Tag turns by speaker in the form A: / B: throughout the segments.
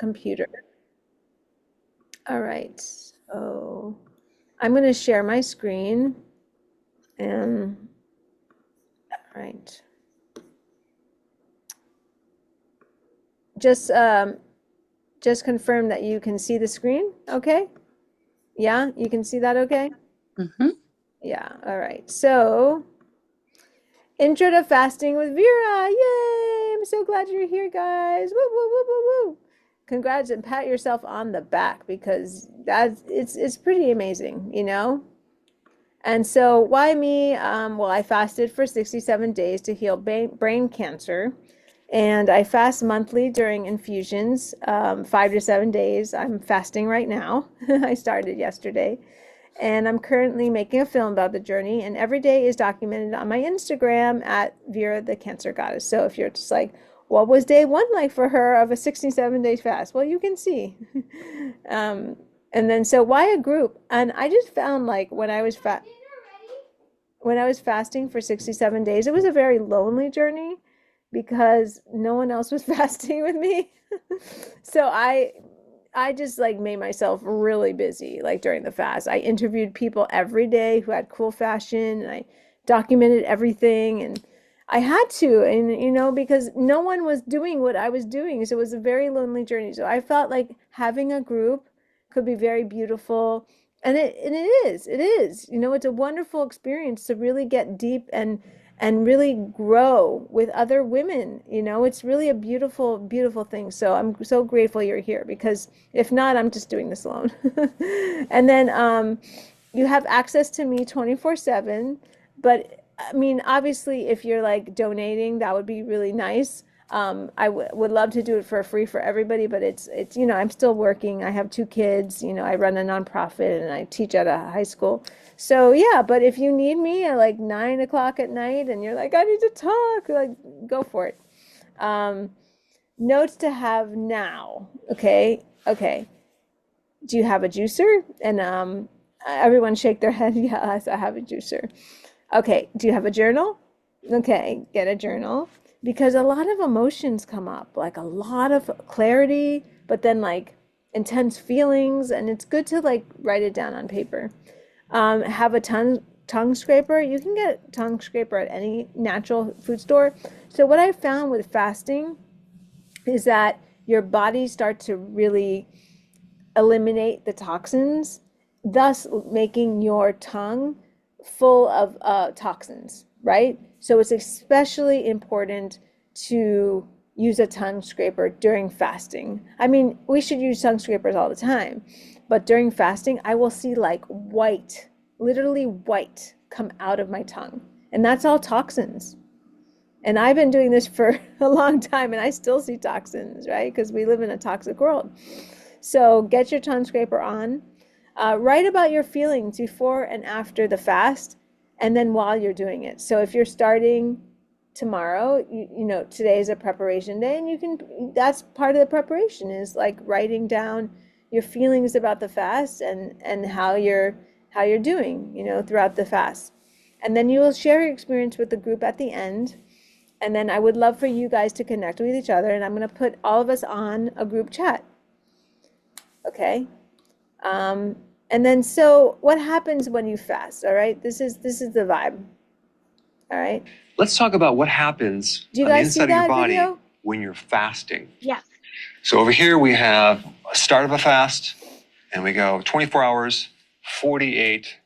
A: computer. All right, so I'm going to share my screen. And all right, just confirm that you can see the screen. Okay. Yeah, you can see that. Okay.
B: Mm-hmm.
A: Yeah. All right. So, intro to fasting with Vera. Yay! I'm so glad you're here, guys. Woo, woo, woo, woo, woo. Congrats and pat yourself on the back because it's pretty amazing, you know? And so why me? Well, I fasted for 67 days to heal brain cancer. And I fast monthly during infusions, 5 to 7 days. I'm fasting right now. I started yesterday. And I'm currently making a film about the journey, and every day is documented on my Instagram at Vera the Cancer Goddess. So if you're just like, what was day one like for her of a 67-day fast? Well, you can see. um, and then so why a group? And I just found like when I was fasting for 67 days, it was a very lonely journey because no one else was fasting with me. So I just like made myself really busy like during the fast. I interviewed people every day who had cool fashion and I documented everything and I had to and you know because no one was doing what I was doing. So it was a very lonely journey. So I felt like having a group could be very beautiful. And it is. It is. You know, it's a wonderful experience to really get deep and really grow with other women. You know, it's really a beautiful, beautiful thing. So I'm so grateful you're here because if not, I'm just doing this alone. And then you have access to me 24/7. But I mean, obviously, if you're like donating, that would be really nice. I would love to do it for free for everybody, but it's you know I'm still working. I have two kids. You know, I run a nonprofit and I teach at a high school. So yeah, but if you need me at like 9 o'clock at night and you're like I need to talk, like go for it. Um, Notes to have now. Okay, okay. Do you have a juicer? And everyone shake their head. Yes, I have a juicer. Okay. Do you have a journal? Okay, get a journal because a lot of emotions come up, like a lot of clarity, but then like intense feelings, and it's good to like write it down on paper. Have a tongue scraper. You can get tongue scraper at any natural food store. So what I found with fasting is that your body starts to really eliminate the toxins, thus making your tongue full of toxins, right? So it's especially important to use a tongue scraper during fasting. I mean, we should use tongue scrapers all the time, but during fasting, I will see like white, literally white, come out of my tongue. And that's all toxins. And I've been doing this for a long time and I still see toxins, right? Because we live in a toxic world. So get your tongue scraper on. Write about your feelings before and after the fast, and then while you're doing it. So if you're starting tomorrow, you know today is a preparation day, and you can. That's part of the preparation is like writing down your feelings about the fast and how you're doing, you know, throughout the fast. And then you will share your experience with the group at the end. And then I would love for you guys to connect with each other, and I'm going to put all of us on a group chat. Okay. Um, and then so what happens when you fast? All right. This is the vibe. All right.
C: Let's talk about what happens
A: Do you
C: on the
A: guys see
C: inside of your
A: that
C: body
A: video?
C: when you're fasting.
B: Yes.
C: So over here we have a start of a fast, and we go 24 hours, 48,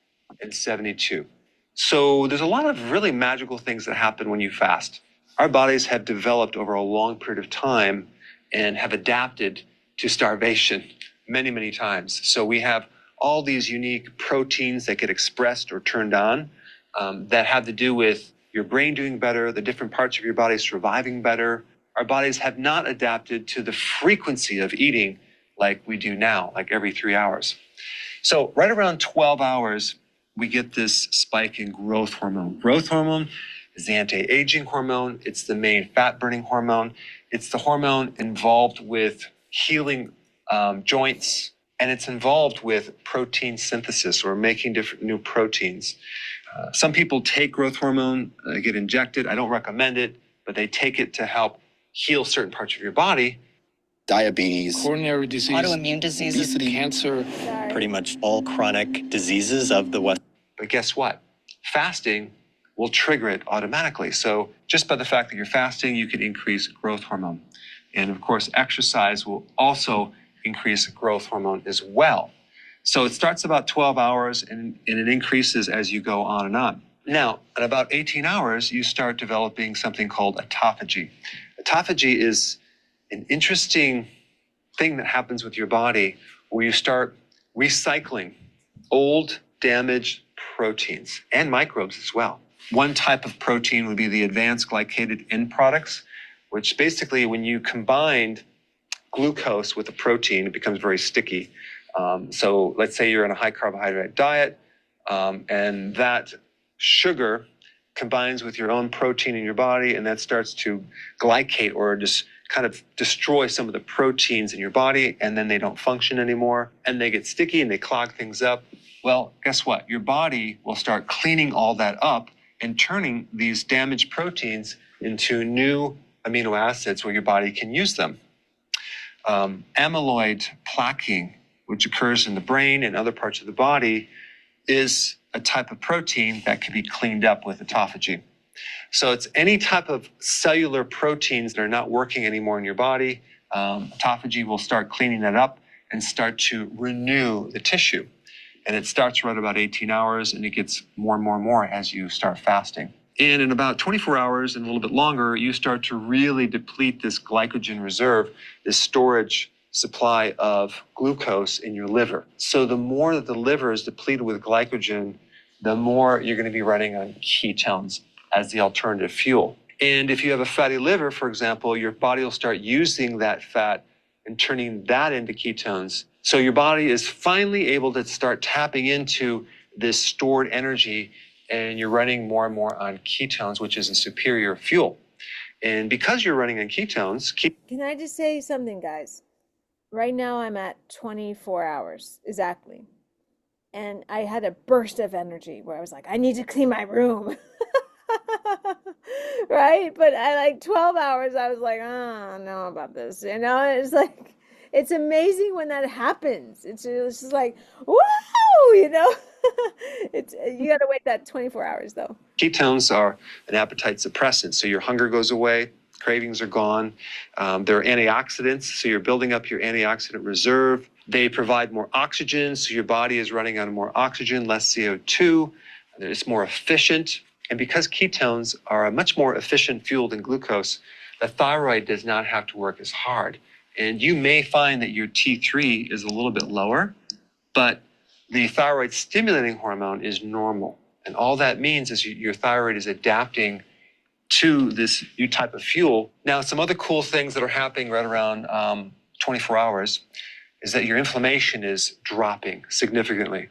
C: and 72. So there's a lot of really magical things that happen when you fast. Our bodies have developed over a long period of time and have adapted to starvation many, many times. So we have all these unique proteins that get expressed or turned on that have to do with your brain doing better, the different parts of your body surviving better. Our bodies have not adapted to the frequency of eating like we do now, like every 3 hours. So right around 12 hours, we get this spike in growth hormone. Growth hormone is the anti-aging hormone. It's the main fat-burning hormone. It's the hormone involved with healing joints, and it's involved with protein synthesis or making different new proteins. Some people take growth hormone, get injected. I don't recommend it, but they take it to help heal certain parts of your body.
B: diabetes,
D: coronary disease,
E: autoimmune diseases,
B: obesity,
D: cancer.
A: Sorry.
E: pretty much all chronic diseases of the West.
C: But guess what? Fasting will trigger it automatically. So just by the fact that you're fasting, you can increase growth hormone. And of course, exercise will also increase growth hormone as well. So it starts about 12 hours and it increases as you go on and on. Now, at about 18 hours, you start developing something called autophagy. Autophagy is an interesting thing that happens with your body where you start recycling old, damaged proteins and microbes as well. One type of protein would be the advanced glycated end products, which basically when you combine glucose with a protein, it becomes very sticky. So let's say you're on a high carbohydrate diet, and that sugar combines with your own protein in your body, and that starts to glycate or just kind of destroy some of the proteins in your body, and then they don't function anymore, and they get sticky and they clog things up. Well, guess what? Your body will start cleaning all that up and turning these damaged proteins into new amino acids where your body can use them. Amyloid plaquing, which occurs in the brain and other parts of the body, is a type of protein that can be cleaned up with autophagy. So it's any type of cellular proteins that are not working anymore in your body. Autophagy will start cleaning that up and start to renew the tissue. And it starts right about 18 hours and it gets more and more and more as you start fasting. And in about 24 hours and a little bit longer, you start to really deplete this glycogen reserve, this storage supply of glucose in your liver. So the more that the liver is depleted with glycogen, the more you're going to be running on ketones as the alternative fuel. And if you have a fatty liver, for example, your body will start using that fat and turning that into ketones. So your body is finally able to start tapping into this stored energy, and you're running more and more on ketones, which is a superior fuel. And because you're running on ketones,
A: Can I just say something, guys? Right now I'm at 24 hours exactly. And I had a burst of energy where I was like, I need to clean my room. Right? But I like 12 hours, I was like, oh, I don't know about this. You know, it's like, it's amazing when that happens. It's just like, whoa, you know? It's you got to wait that 24 hours though.
C: ketones are an appetite suppressant. So your hunger goes away, cravings are gone. They're antioxidants, so you're building up your antioxidant reserve. They provide more oxygen, so your body is running on more oxygen, less CO2. It's more efficient. And because ketones are a much more efficient fuel than glucose, the thyroid does not have to work as hard. And you may find that your T3 is a little bit lower, but the thyroid stimulating hormone is normal. And all that means is your thyroid is adapting to this new type of fuel. Now, some other cool things that are happening right around 24 hours is that your inflammation is dropping significantly.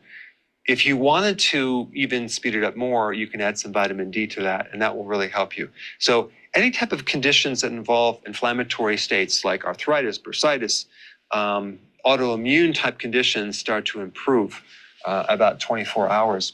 C: If you wanted to even speed it up more, you can add some vitamin D to that, and that will really help you. So any type of conditions that involve inflammatory states like arthritis, bursitis, autoimmune type conditions start to improve about 24 hours.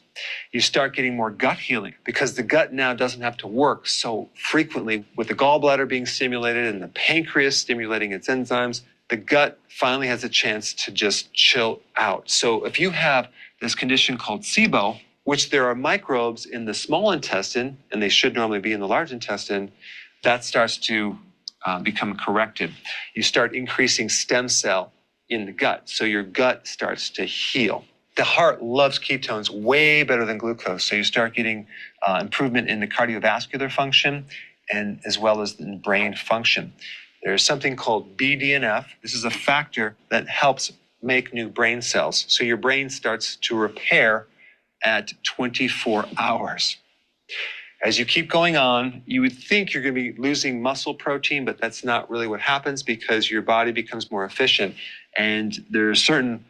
C: You start getting more gut healing because the gut now doesn't have to work so frequently with the gallbladder being stimulated and the pancreas stimulating its enzymes. The gut finally has a chance to just chill out. So if you have this condition called SIBO, which there are microbes in the small intestine, and they should normally be in the large intestine, that starts to become corrected. You start increasing stem cell in the gut, so your gut starts to heal. The heart loves ketones way better than glucose, so you start getting improvement in the cardiovascular function and as well as in brain function. There's something called BDNF. This is a factor that helps make new brain cells. So your brain starts to repair at 24 hours. As you keep going on, you would think you're going to be losing muscle protein, but that's not really what happens because your body becomes more efficient. And there are certain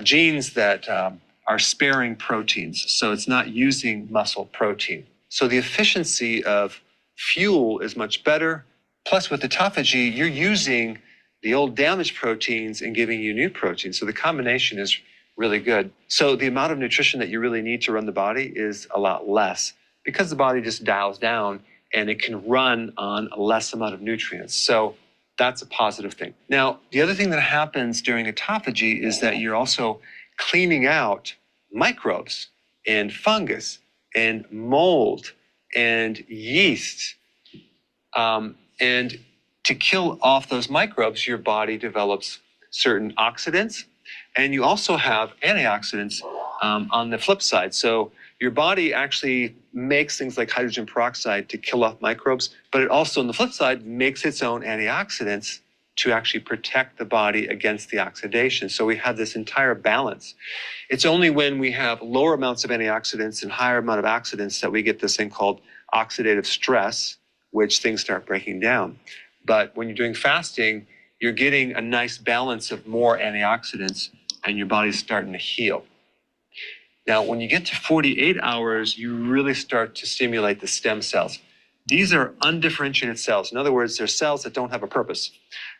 C: genes that are sparing proteins. So it's not using muscle protein. So the efficiency of fuel is much better. Plus with autophagy, you're using the old damaged proteins and giving you new proteins. So the combination is really good. So the amount of nutrition that you really need to run the body is a lot less because the body just dials down and it can run on a less amount of nutrients. So That's a positive thing. Now, the other thing that happens during autophagy is that you're also cleaning out microbes and fungus and mold and yeast. And to kill off those microbes, your body develops certain oxidants, and you also have antioxidants on the flip side. So your body actually makes things like hydrogen peroxide to kill off microbes, but it also, on the flip side, makes its own antioxidants to actually protect the body against the oxidation. So we have this entire balance. It's only when we have lower amounts of antioxidants and higher amount of oxidants that we get this thing called oxidative stress, which things start breaking down. But when you're doing fasting, you're getting a nice balance of more antioxidants and your body's starting to heal. Now, when you get to 48 hours, you really start to stimulate the stem cells. These are undifferentiated cells. In other words, they're cells that don't have a purpose.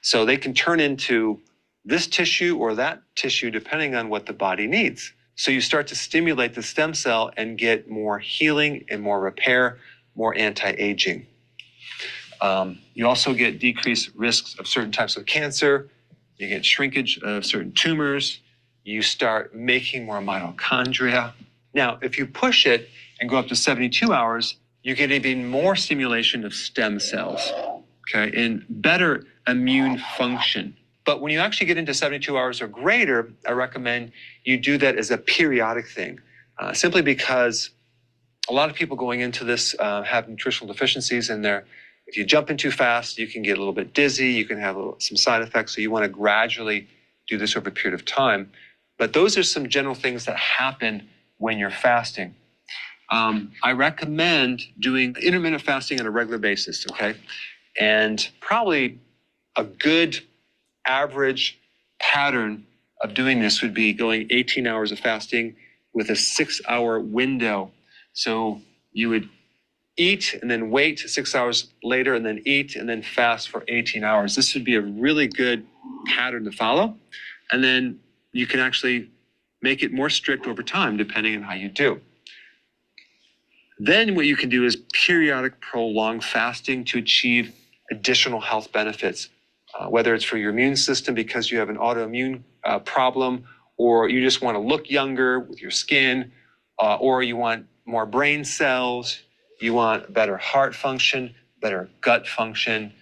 C: So they can turn into this tissue or that tissue depending on what the body needs. So you start to stimulate the stem cell and get more healing and more repair, more anti-aging. You also get decreased risks of certain types of cancer. You get shrinkage of certain tumors. You start making more mitochondria. Now, if you push it and go up to 72 hours, you get even more stimulation of stem cells, okay, and better immune function. But when you actually get into 72 hours or greater, I recommend you do that as a periodic thing, simply because a lot of people going into this have nutritional deficiencies, and if you jump in too fast, you can get a little bit dizzy, you can have some side effects, so you want to gradually do this over a period of time. But those are some general things that happen when you're fasting. I recommend doing intermittent fasting on a regular basis, okay? And probably a good average pattern of doing this would be going 18 hours of fasting with a 6-hour window. So you would eat and then wait 6 hours later and then eat and then fast for 18 hours. This would be a really good pattern to follow. And then you can actually make it more strict over time depending on how you do. Then what you can do is periodic prolonged fasting to achieve additional health benefits, whether it's for your immune system because you have an autoimmune problem, or you just want to look younger with your skin, or you want more brain cells, you want better heart function, better gut function,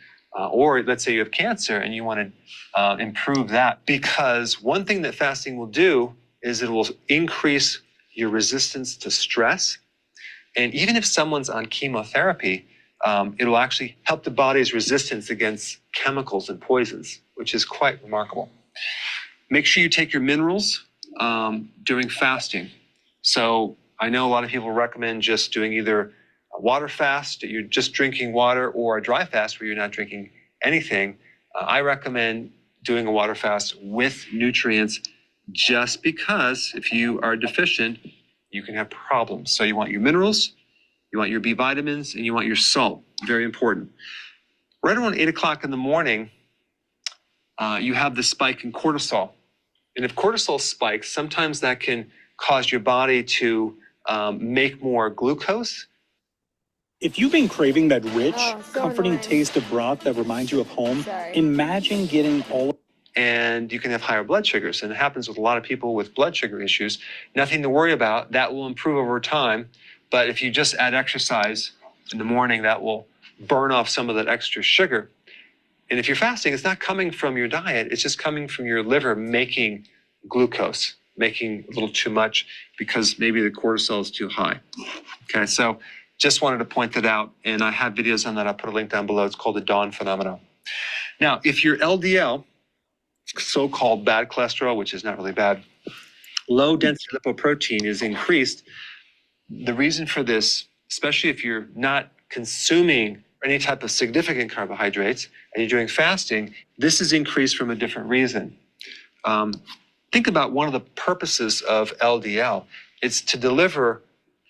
C: or let's say you have cancer and you want to improve that. Because one thing that fasting will do is it will increase your resistance to stress. And even if someone's on chemotherapy, it will actually help the body's resistance against chemicals and poisons, which is quite remarkable. Make sure you take your minerals during fasting. So I know a lot of people recommend just doing either a water fast, that you're just drinking water, or a dry fast where you're not drinking anything. I recommend doing a water fast with nutrients, just because if you are deficient, you can have problems. So you want your minerals, you want your B vitamins, and you want your salt. Very important. Right around 8 o'clock in the morning, you have the spike in cortisol. And if cortisol spikes, sometimes that can cause your body to make more glucose.
E: If you've been craving that rich,
A: so
E: comforting
A: annoying.
E: taste of broth that reminds you of home,
A: Sorry.
E: imagine getting all.
C: And you can have higher blood sugars. And it happens with a lot of people with blood sugar issues. Nothing to worry about. That will improve over time. But if you just add exercise in the morning, that will burn off some of that extra sugar. And if you're fasting, it's not coming from your diet. It's just coming from your liver making glucose, making a little too much because maybe the cortisol is too high. Okay, so just wanted to point that out. And I have videos on that. I'll put a link down below. It's called the Dawn phenomenon. Now, if your LDL, so-called bad cholesterol, which is not really bad, low density lipoprotein is increased. The reason for this, especially if you're not consuming any type of significant carbohydrates and you're doing fasting, this is increased from a different reason. Think about one of the purposes of LDL. It's to deliver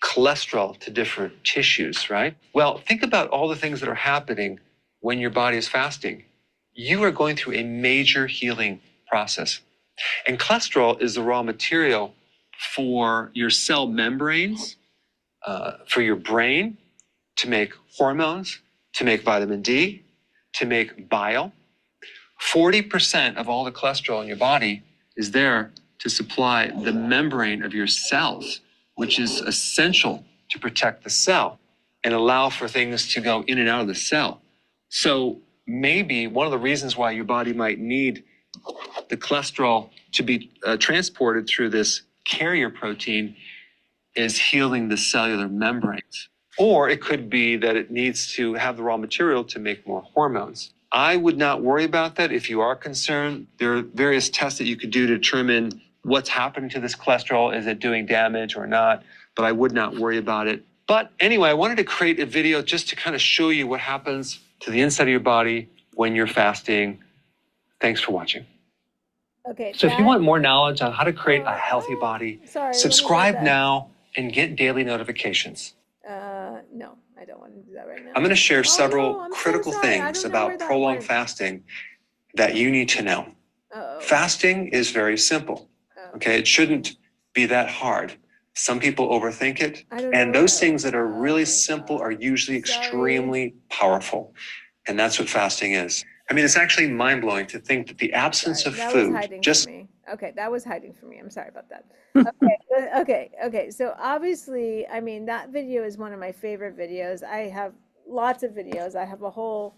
C: cholesterol to different tissues, right? Well, think about all the things that are happening when your body is fasting. You are going through a major healing process. And cholesterol is the raw material for your cell membranes, for your brain, to make hormones, to make vitamin D, to make bile. 40% of all the cholesterol in your body is there to supply the membrane of your cells, which is essential to protect the cell and allow for things to go in and out of the cell. So maybe one of the reasons why your body might need the cholesterol to be transported through this carrier protein is healing the cellular membranes. Or it could be that it needs to have the raw material to make more hormones. I would not worry about that if you are concerned. There are various tests that you could do to determine what's happening to this cholesterol. Is it doing damage or not? But I would not worry about it. But anyway, I wanted to create a video just to kind of show you what happens to the inside of your body when you're fasting. Thanks for watching.
A: Okay.
C: So if you want more knowledge on how to create a healthy body, subscribe now and get daily notifications.
A: No, I don't want to do that right now.
C: I'm going to share several
A: no, I'm so
C: critical
A: sorry. I
C: things
A: don't know where
C: about
A: that
C: prolonged
A: went.
C: fasting that you need to know.
A: Uh-oh.
C: Fasting is very simple. Okay, it shouldn't be that hard. Some people overthink it, and those things that are really simple are usually extremely powerful. And that's what fasting is. I mean, it's actually mind-blowing to think that the absence of food just...
A: Okay, that was hiding from me. I'm sorry about that. Okay. So obviously, I mean, that video is one of my favorite videos. I have lots of videos. I have a whole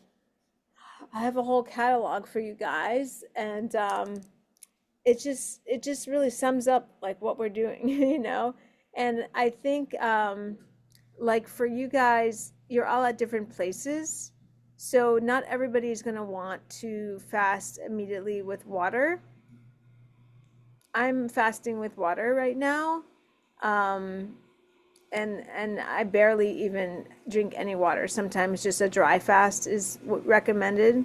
A: catalog for you guys, and it just really sums up like what we're doing, you know? And I think like for you guys, you're all at different places. So not everybody's going to want to fast immediately with water. I'm fasting with water right now. And I barely even drink any water. Sometimes just a dry fast is recommended.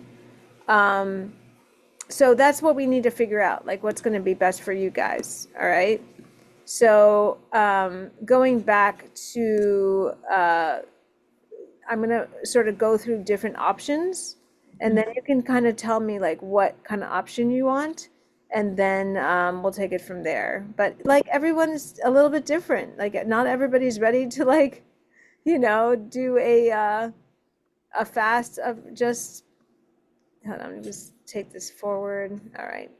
A: So that's what we need to figure out, like what's going to be best for you guys. All right. So going back to, I'm going to sort of go through different options, and then you can kind of tell me like what kind of option you want, and then we'll take it from there. But like everyone's a little bit different. Like not everybody's ready to like, you know, do a fast of just, hold on, let me just take this forward. All right.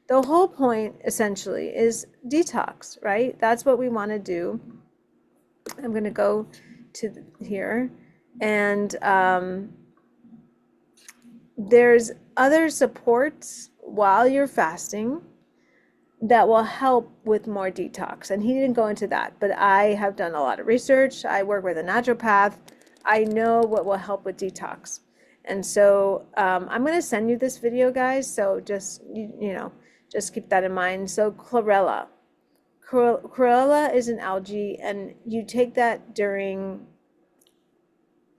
A: The whole point essentially is detox, right? That's what we want to do. I'm going to go to here, and there's other supports while you're fasting that will help with more detox. And he didn't go into that, but I have done a lot of research. I work with a naturopath. I know what will help with detox. And so I'm going to send you this video, guys. So just, you know, just keep that in mind. So chlorella. Chlorella is an algae, and you take that during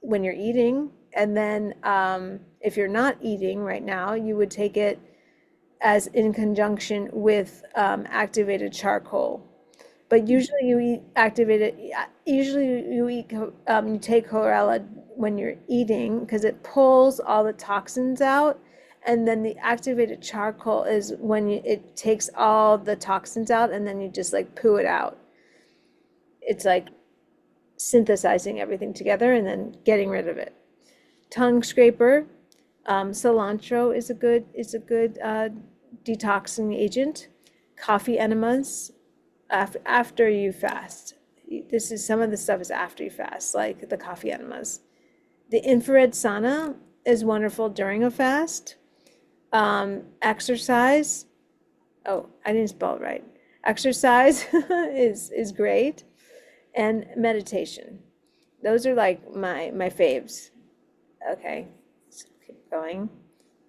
A: when you're eating. And then if you're not eating right now, you would take it as in conjunction with activated charcoal. But usually you eat activated, usually you eat, you take chlorella when you're eating because it pulls all the toxins out. And then the activated charcoal is when it takes all the toxins out, and then you just like poo it out. It's like synthesizing everything together and then getting rid of it. Tongue scraper, cilantro is a good detoxing agent. Coffee enemas after you fast. This is some of the stuff is after you fast, like the coffee enemas. The infrared sauna is wonderful during a fast. Exercise. Oh, I didn't spell it right. Exercise is great, and meditation. Those are like my faves. Okay, let's keep going.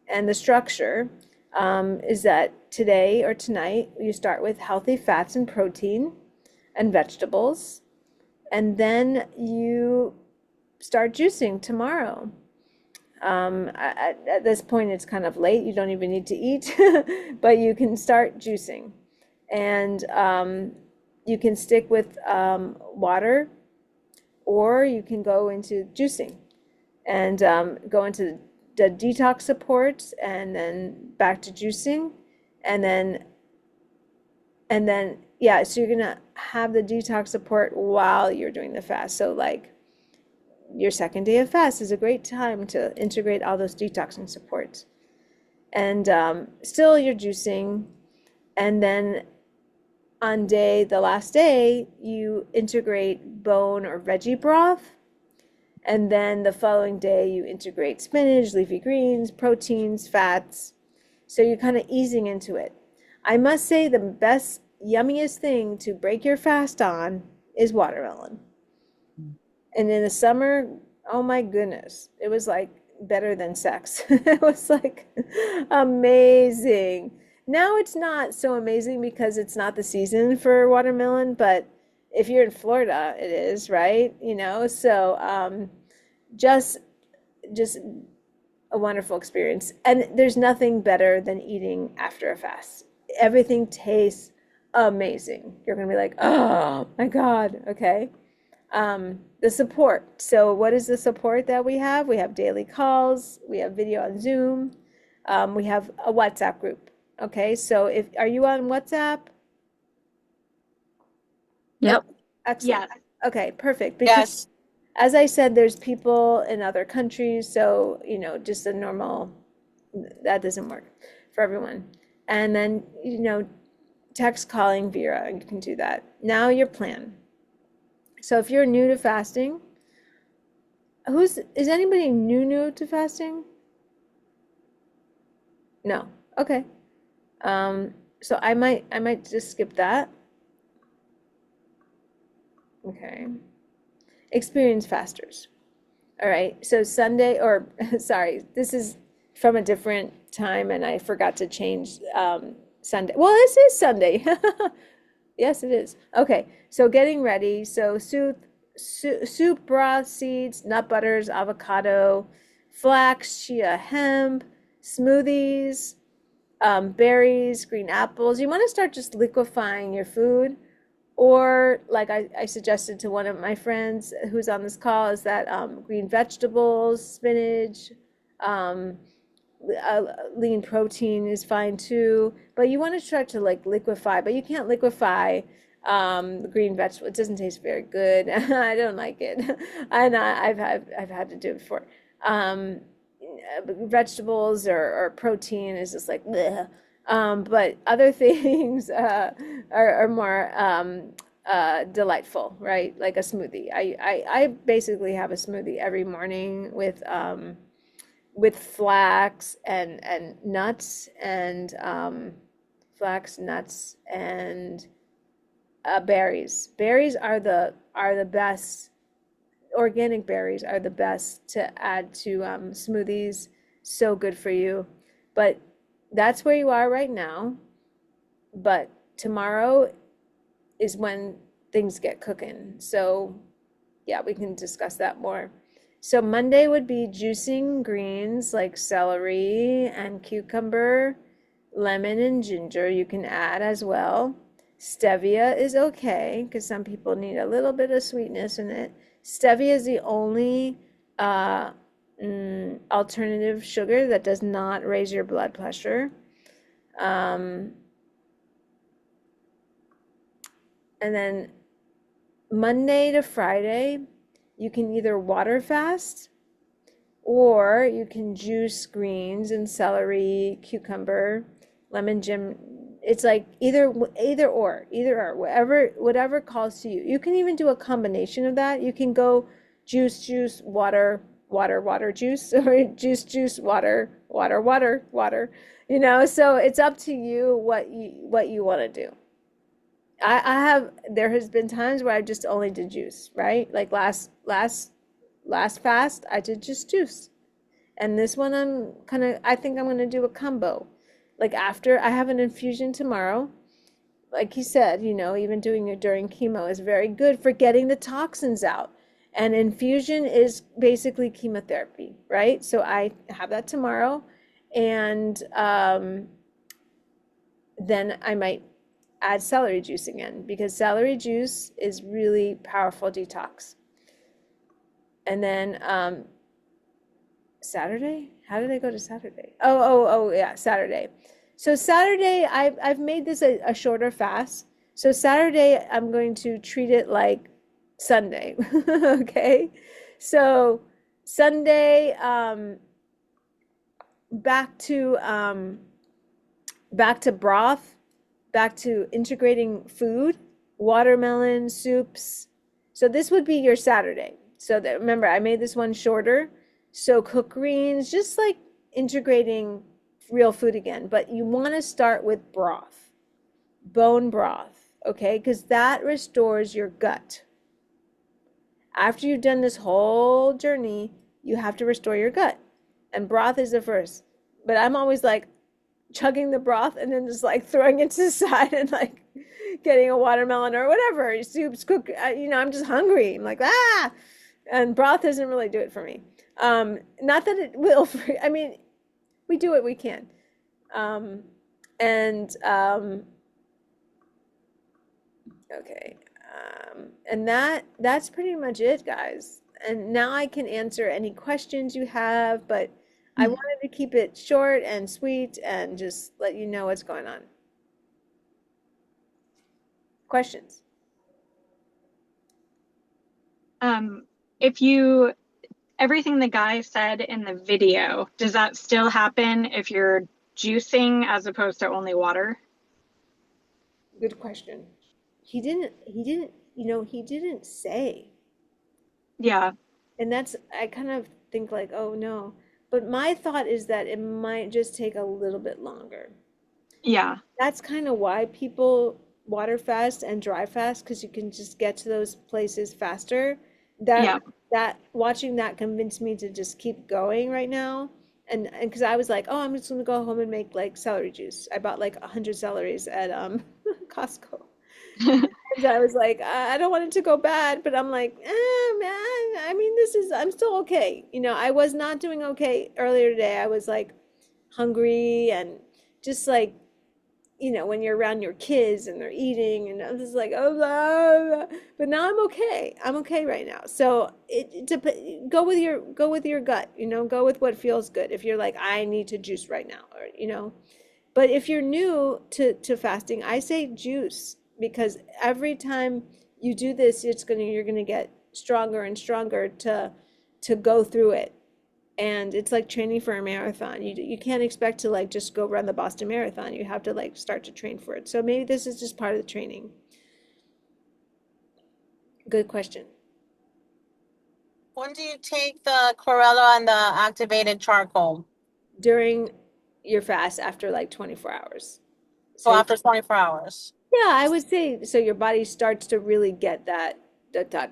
A: And the structure is that today or tonight you start with healthy fats and protein and vegetables, and then you start juicing tomorrow. At this point, it's kind of late. You don't even need to eat, but you can start juicing, and you can stick with water, or you can go into juicing and go into the detox supports, and then back to juicing, and then yeah. So you're gonna have the detox support while you're doing the fast. So like, your second day of fast is a great time to integrate all those detoxing supports. And still you're juicing. And then on the last day, you integrate bone or veggie broth. And then the following day, you integrate spinach, leafy greens, proteins, fats. So you're kind of easing into it. I must say the best, yummiest thing to break your fast on is watermelon. And in the summer, oh my goodness, it was like better than sex. It was like amazing. Now it's not so amazing because it's not the season for watermelon, but if you're in Florida, it is, right? So just just a wonderful experience. And there's nothing better than eating after a fast. Everything tastes amazing. You're gonna be like, oh my God, okay. The support. So what is the support that we have? We have daily calls, we have video on Zoom, we have a WhatsApp group. Okay, so are you on WhatsApp?
B: Yep.
A: Excellent.
B: Yeah.
A: Okay, perfect. Because
B: Yes.
A: as I said, there's people in other countries, so just a normal, that doesn't work for everyone. And then text calling Vera, you can do that. Now your plan. So if you're new to fasting, is anybody new to fasting? No. Okay. So I might just skip that. Okay. Experienced fasters. All right. So Sunday, or sorry, this is from a different time and I forgot to change Sunday. Well, this is Sunday. Yes, it is. Okay. So getting ready. So soup, broth, seeds, nut butters, avocado, flax, chia, hemp, smoothies, berries, green apples. You want to start just liquefying your food. Or like I suggested to one of my friends who's on this call is that green vegetables, spinach, um, lean protein is fine too. But you want to start to like liquefy, but you can't liquefy the green vegetable. It doesn't taste very good. I don't like it. And I've had to do it before. Vegetables or protein is just like bleh. But other things are more delightful, right? Like a smoothie. I basically have a smoothie every morning with flax and nuts and flax, nuts, and berries. Berries are the best. Organic berries are the best to add to smoothies. So good for you. But that's where you are right now. But tomorrow is when things get cooking. So yeah, we can discuss that more. So Monday would be juicing greens like celery and cucumber, lemon and ginger you can add as well. Stevia is okay because some people need a little bit of sweetness in it. Stevia is the only alternative sugar that does not raise your blood pressure. And then Monday to Friday, you can either water fast or you can juice greens and celery, cucumber, lemon, gin. It's like either or, whatever calls to you. You can even do a combination of that. You can go juice, water, juice, or juice, water. So it's up to you what you want to do. There has been times where I just only did juice, right? Like last fast, I did just juice. And this one I think I'm gonna do a combo. Like after I have an infusion tomorrow, like you said, even doing it during chemo is very good for getting the toxins out. And infusion is basically chemotherapy, right? So I have that tomorrow, and then I might add celery juice again because celery juice is really powerful detox. And then Saturday? How did I go to Saturday? Oh yeah, Saturday. So Saturday, I've made this a shorter fast. So Saturday, I'm going to treat it like Sunday. Okay. So Sunday, back to um back to broth, back to integrating food, watermelon soups. So this would be your Saturday. So that, remember, I made this one shorter. So cook greens, just like integrating real food again. But you want to start with broth, bone broth, okay? Because that restores your gut. After you've done this whole journey, you have to restore your gut. And broth is the first. But I'm always like, chugging the broth and then just like throwing it to the side and like getting a watermelon or whatever soups cook. I'm just hungry. I'm like, ah, and broth doesn't really do it for me. Not that it will for, I mean, we do what we can. um and okay. And that's pretty much it, guys. And now I can answer any questions you have, but I wanted to keep it short and sweet and just let you know what's going on. Questions?
B: If you, everything the guy said in the video, does that still happen if you're juicing as opposed to only water?
A: Good question. He didn't say.
B: Yeah,
A: And that's, I kind of think like, oh no. But my thought is that it might just take a little bit longer.
B: yeah,
A: That's kind of why people water fast and dry fast, because you can just get to those places faster. That
B: yeah.
A: that watching that convinced me to just keep going right now. And because I was like, oh, I'm just gonna go home and make like celery juice. I bought like 100 celeries at Costco. And I was like, I don't want it to go bad, but I'm like, man, I mean, I'm still okay. I was not doing okay earlier today. I was like hungry and just like, when you're around your kids and they're eating, and I'm just like, oh, blah, blah. But now I'm okay. I'm okay right now. So go with your gut, go with what feels good. If you're like, I need to juice right now, or. But if you're new to fasting, I say juice, because every time you do this, you're gonna get stronger and stronger to go through it. And it's like training for a marathon. You can't expect to like just go run the Boston Marathon. You have to like start to train for it. So maybe this is just part of the training. Good question.
D: When do you take the chlorella and the activated charcoal?
A: During your fast, after like 24 hours.
D: So
A: So
D: after 24 hours.
A: yeah, I would say so your body starts to really get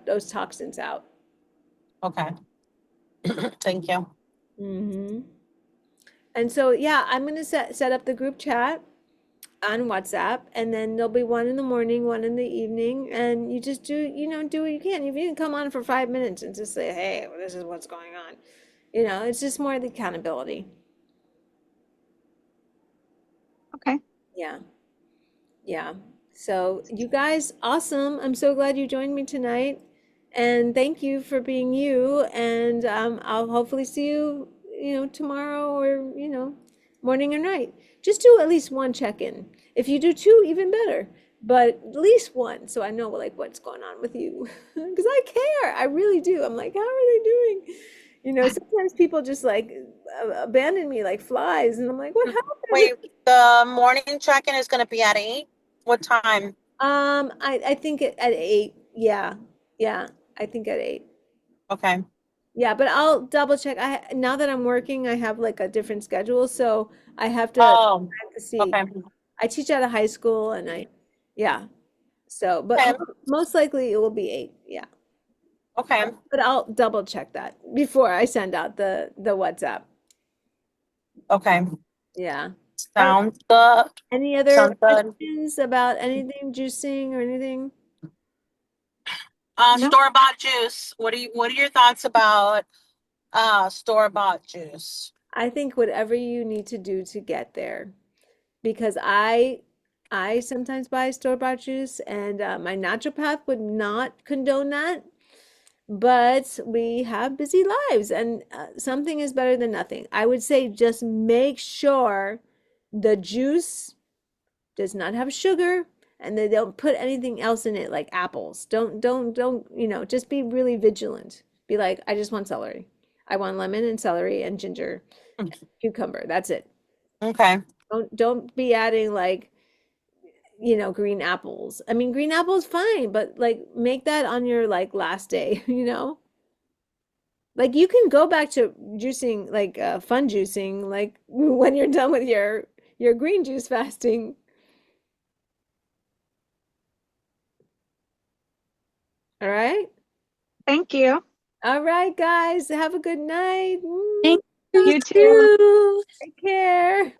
A: those toxins out.
D: Okay. Thank you.
A: And so yeah, I'm gonna set up the group chat on WhatsApp, and then there'll be one in the morning, one in the evening, and you just do what you can. If you can come on for 5 minutes and just say, hey, well, this is what's going on. It's just more the accountability.
B: Okay.
A: Yeah. Yeah. So you guys, awesome. I'm so glad you joined me tonight. And thank you for being you. And I'll hopefully see you, tomorrow, or, morning or night. Just do at least one check-in. If you do two, even better. But at least one, so I know like what's going on with you. Because I care. I really do. I'm like, how are they doing? Sometimes people just like abandon me like flies, and I'm like, what happened?
D: Wait, the morning check-in is going to be at 8? What time?
A: I think at 8. Yeah. Yeah. I think at 8.
D: Okay.
A: Yeah, but I'll double check. Now that I'm working, I have like a different schedule, so I have to,
D: Oh,
A: see.
D: okay.
A: I teach at a high school, and yeah. So, but
D: Okay.
A: most likely it will be 8. Yeah.
D: Okay.
A: But I'll double check that before I send out the WhatsApp.
D: Okay.
A: Yeah.
D: Sounds good.
A: Any other
D: Sounds good.
A: questions about anything juicing or anything?
B: No.
D: Store-bought juice. What are your thoughts about store-bought juice?
A: I think whatever you need to do to get there, because I sometimes buy store-bought juice, and my naturopath would not condone that, but we have busy lives, and something is better than nothing. I would say just make sure the juice does not have sugar, and they don't put anything else in it like apples. Don't just be really vigilant. Be like, I just want celery. I want lemon and celery and ginger cucumber. That's it.
D: Okay.
A: Don't be adding like, green apples. I mean, green apples fine, but like make that on your like last day, you know? Like you can go back to juicing, like fun juicing, like when you're done with your green juice fasting. All right?
B: Thank you.
A: All right, guys. Have a good night.
F: Thank you
B: You too.
F: too.
A: Take care.